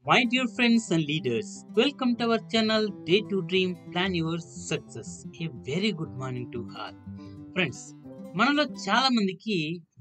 My dear friends and leaders, welcome to our channel Day to Dream Plan Your Success. A very good morning to all. Friends, మనలో చాలా మందికి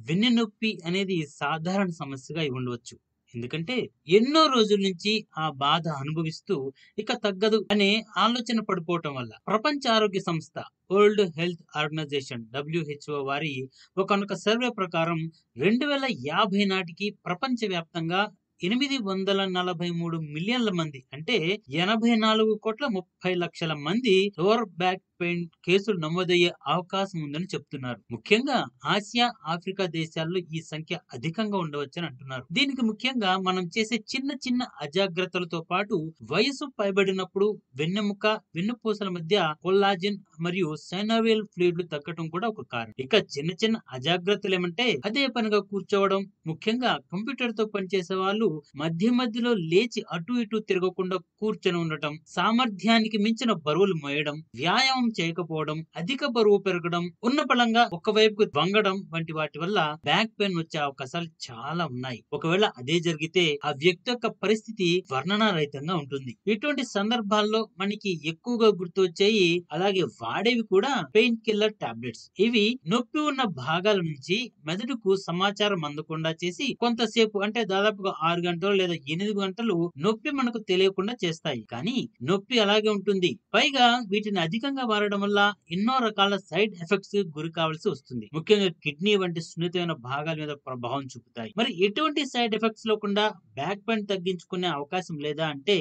వెన్నెనొప్పి అనేది సాధారణ సమస్యగా అయి ఉండవచ్చు. ఎందుకంటే ఎన్నో రోజుల నుంచి ఆ బాధ అనుభవిస్తూ ఇక తగ్గదు అనే ఆలోచన పడిపోవటం వల్ల ప్రపంచ ఆరోగ్య సంస్థ వరల్డ్ హెల్త్ ఆర్గనైజేషన్ WHO వారి ఒకనొక సర్వే ప్రకారం 2050 నాటికి ప్రపంచవ్యాప్తంగా 843 మిలియన్ల మంది అంటే 84,30,00,000 మంది లోవర్ బ్యాక్ పెయిన్ కేసులు నమోదయ్యే అవకాశం ఉందని చెప్తున్నారు. ముఖ్యంగా ఆసియా, ఆఫ్రికా దేశాల్లో ఈ సంఖ్య అధికంగా ఉండవచ్చని అంటున్నారు. దీనికి ముఖ్యంగా మనం చేసే చిన్న చిన్న అజాగ్రత్తలతో పాటు వయసు పైబడినప్పుడు వెన్నెముక, వెన్నుపూసల మధ్య కొల్లాజెన్ మరియు సైనోవియల్ ఫ్లూయిడ్లు తగ్గటం కూడా ఒక కారణం. ఇక చిన్న చిన్న అజాగ్రత్తలు ఏమంటే అదే పనిగా కూర్చోవడం, ముఖ్యంగా కంప్యూటర్ తో పనిచేసే వాళ్ళు మధ్య మధ్యలో లేచి అటు ఇటు తిరగకుండా కూర్చొని ఉండటం, సామర్థ్యానికి మించిన బరువులు మోయడం, వ్యాయామం చేయకపోవడం, అధిక బరువు పెరగడం, ఉన్న బలంగా ఒకవైపుకు వంగడం వంటి వాటి వల్ల బ్యాక్ పెయిన్ వచ్చే అవకాశాలు చాలా ఉన్నాయి. ఒకవేళ అదే జరిగితే ఆ వ్యక్తి యొక్క పరిస్థితి వర్ణనారహితంగా ఉంటుంది. ఇటువంటి సందర్భాల్లో మనకి ఎక్కువగా గుర్తు వచ్చాయి అలాగే వాడేవి కూడా పెయిన్ కిల్లర్ టాబ్లెట్స్. ఇవి నొప్పి ఉన్న భాగాల నుంచి మెదడుకు సమాచారం అందకుండా చేసి కొంతసేపు అంటే దాదాపుగా 6 గంటలు లేదా 8 గంటలు నొప్పి మనకు తెలియకుండా చేస్తాయి. కానీ నొప్పి అలాగే ఉంటుంది. పైగా వీటిని అధికంగా వాడడం వల్ల ఎన్నో రకాల సైడ్ ఎఫెక్ట్స్ గురి కావాల్సి వస్తుంది. ముఖ్యంగా కిడ్నీ వంటి సున్నితమైన భాగాల మీద ప్రభావం చూపుతాయి. మరి ఎటువంటి సైడ్ ఎఫెక్ట్స్ లేకుండా బ్యాక్ పెయిన్ తగ్గించుకునే అవకాశం లేదా అంటే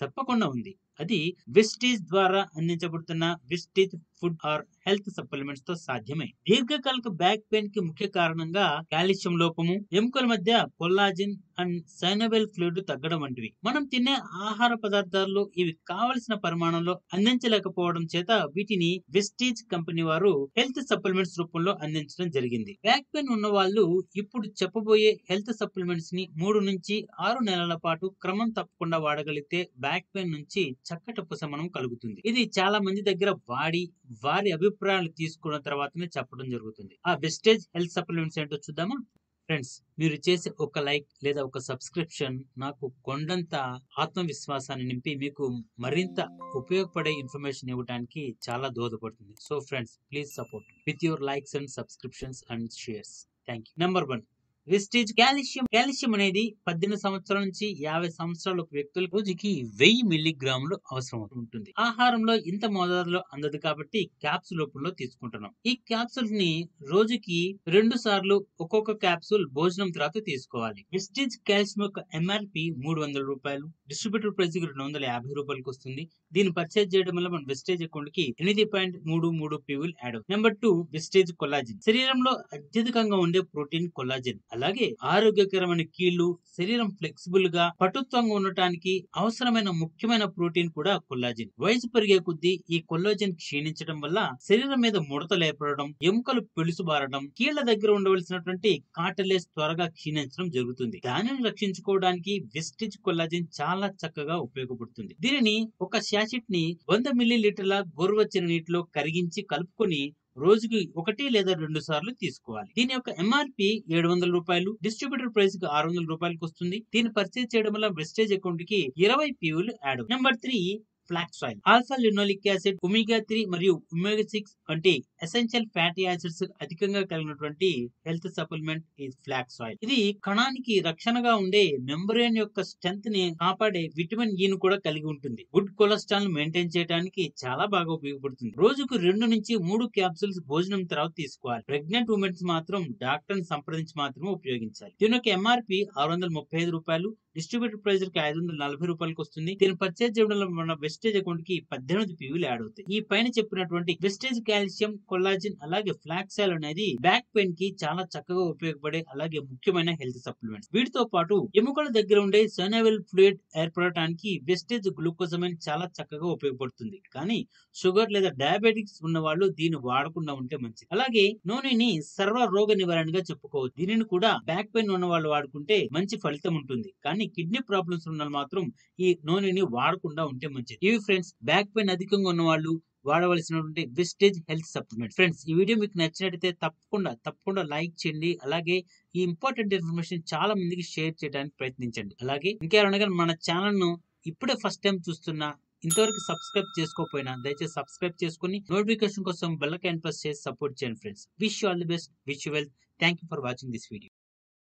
తప్పకుండా ఉంది. అది విస్టీజ్ ద్వారా అందించబడుతున్న Vestige food or health supplements తో సాధ్యమే. దీర్ఘకాలిక బ్యాక్ పెయిన్ కి ముఖ్య కారణంగా కాల్షియం లోపము, ఎముకల మధ్య కొల్లాజెన్ అండ్ సైనోవియల్ ఫ్లూయిడ్ తగ్గడం వంటివి. మనం తినే ఆహార పదార్థాల్లో ఇవి కావలసిన పరిమాణంలో అందించలేకపోవడం చేత వీటిని విస్టీజ్ కంపెనీ వారు హెల్త్ సప్లిమెంట్స్ రూపంలో అందించడం జరిగింది. బ్యాక్ పెయిన్ ఉన్న వాళ్ళు ఇప్పుడు చెప్పబోయే హెల్త్ సప్లిమెంట్స్ ని 3 నుంచి 6 నెలల పాటు క్రమం తప్పకుండా వాడగలిగితే బ్యాక్ పెయిన్ నుంచి చక్కటి ఉపశమనం కలుగుతుంది. ఇది చాలా మంది దగ్గర వాడి వారి అభిప్రాయాలు తీసుకున్న తర్వాతనే చెప్పడం జరుగుతుంది. ఆ వెస్టేజ్ హెల్త్ సప్లిమెంట్స్ ఏంటో చూద్దామా? ఫ్రెండ్స్, మీరు చేసే ఒక లైక్ లేదా ఒక సబ్స్క్రిప్షన్ నాకు కొండంత ఆత్మవిశ్వాసాన్ని నింపి మీకు మరింత ఉపయోగపడే ఇన్ఫర్మేషన్ ఇవ్వడానికి చాలా దోహదపడుతుంది. So friends, please support with your likes and subscriptions and shares. Thank you. Number 1, Vestige calcium. Calcium అనేది 18 సంవత్సరాల నుంచి 50 సంవత్సరాల వ్యక్తులకు రోజుకి 1000 మిల్లీగ్రాములు అవసరం ఉంటుంది. ఆహారంలో ఇంత మోతాదులో అందదు కాబట్టి క్యాప్సూల్ రూపంలో తీసుకుంటున్నాం. ఈ క్యాప్సూల్ ని రోజుకి 2 సార్లు ఒక్కొక్క క్యాప్సూల్ భోజనం తర్వాత తీసుకోవాలి. విస్టీజ్ కాల్షియం యొక్క MRP 300 రూపాయలు, డిస్ట్రిబ్యూటర్ ప్రైస్ 250 రూపాయలకు వస్తుంది. దీన్ని పర్చేజ్ చేయడం వల్ల మన విస్టేజ్ అకౌంట్ కి 8.33 PV యాడ్ అవుతుంది. Number 2, విస్టేజ్ collagen. శరీరంలో అత్యధికంగా ఉండే ప్రోటీన్ కొల్లాజెన్. అలాగే ఆరోగ్యకరమైన కీళ్లు, శరీరం ఫ్లెక్సిబుల్ గా పటుత్వంగా ఉండటానికి అవసరమైన ముఖ్యమైన ప్రోటీన్ కూడా కొల్లాజెన్. వయసు పెరిగే కొద్దీ ఈ కొల్లాజెన్ క్షీణించడం వల్ల శరీరం మీద ముడతలు ఏర్పడడం, ఎముకలు పెలుసుబారడం, కీళ్ల దగ్గర ఉండవలసినటువంటి కార్టిలేజ్ త్వరగా క్షీణించడం జరుగుతుంది. దానిని రక్షించుకోవడానికి విస్టిజ్ కొల్లాజెన్ చాలా చక్కగా ఉపయోగపడుతుంది. దీనిని ఒక శాషెట్ ని 100 మిల్లీలీటర్ల గోరువెచ్చని నీటిలో కరిగించి కలుపుకొని రోజుకి 1 లేదా 2 సార్లు తీసుకోవాలి. దీని యొక్క MRP 700 రూపాయలు, డిస్ట్రిబ్యూటర్ ప్రైస్ 600 రూపాయలకు వస్తుంది. దీన్ని పర్చేజ్ చేయడం వల్ల వెస్టేజ్ అకౌంట్ కి 20 PV add. Number 3, flax oil. Alpha linoleic acid, omega 3 మరియు ఒమేగా 6 వంటి ఎసెన్షియల్ ఫ్యాటీ యాసిడ్స్ అధికంగా కలిగినటువంటి హెల్త్ సప్లిమెంట్ ఈ ఫ్లాక్స్ ఆయిల్. ఇది కణానికి రక్షణగా ఉండే మెంబ్రేన్ యొక్క స్ట్రెంత్ ని కాపాడే విటమిన్ E ను కూడా కలిగి ఉంటుంది. గుడ్ కొలెస్ట్రాల్ మెయింటైన్ చేయడానికి చాలా బాగా ఉపయోగపడుతుంది. రోజుకు 2 నుంచి 3 క్యాప్సూల్స్ భోజనం తర్వాత తీసుకోవాలి. ప్రెగ్నెంట్ ఉమెన్స్ మాత్రం డాక్టర్ ని సంప్రదించి మాత్రమే ఉపయోగించాలి. దీని యొక్క MRP 635 రూపాయలు, డిస్ట్రిబ్యూటర్ ప్రైస్ 540 రూపాయలకు వస్తుంది. దీన్ని పర్చేజ్ చేయడం వల్ల మన వెస్టేజ్ అకౌంట్ కి 18 PV యాడ్ అవుతాయి. ఈ పైన చెప్పినటువంటి వెస్టేజ్ కాల్షియం, కొల్లాజెన్ అలాగే ఫ్లాక్స్ ఆయిల్ అనేది బ్యాక్ పెయిన్ కి చాలా చక్కగా ఉపయోగపడే అలాగే ముఖ్యమైన హెల్త్ సప్లిమెంట్స్. వీటితో పాటు ఎముకల దగ్గర ఉండే సైనోవియల్ ఫ్లూయిడ్ ఏర్పడటానికి వెస్టేజ్ గ్లూకోజమైన్ చాలా చక్కగా ఉపయోగపడుతుంది. కానీ షుగర్ లేదా డయాబెటిక్స్ ఉన్న వాళ్ళు దీన్ని వాడకుండా ఉంటే మంచిది. అలాగే నూనెని సర్వ రోగ నివారణగా చెప్పుకోవచ్చు. దీనిని కూడా బ్యాక్ పెయిన్ ఉన్న వాళ్ళు వాడుకుంటే మంచి ఫలితం ఉంటుంది. కానీ కిడ్నీ ప్రాబ్లమ్స్ ఉన్న మాత్రం ఈ నూనెని వాడకుండా ఉంటే మంచిది. ఇవి ఫ్రెండ్స్, బ్యాక్ పెయిన్ అధికంగా ఉన్న వాళ్ళు వాడవలసినటువంటి విస్టేజ్ హెల్త్ సప్లిమెంట్. ఫ్రెండ్స్, ఈ వీడియో మీకు నచ్చినట్టయితే తప్పకుండా లైక్ చేయండి. అలాగే ఈ ఇంపార్టెంట్ ఇన్ఫర్మేషన్ చాలా మందికి షేర్ చేయడానికి ప్రయత్నించండి. అలాగే ఇంకెవరైనా గాని మన ఛానల్ ను ఇప్పుడే ఫస్ట్ టైం చూస్తున్నా, ఇంతవరకు సబ్స్క్రైబ్ చేసుకోకపోయినా దయచేసి సబ్స్క్రైబ్ చేసుకొని నోటిఫికేషన్ కోసం బెల్ ఐకాన్ ప్రెస్ చేసి సపోర్ట్ చేయండి friends. Wish you all the best. Wish you wealth. Thank you for watching this video.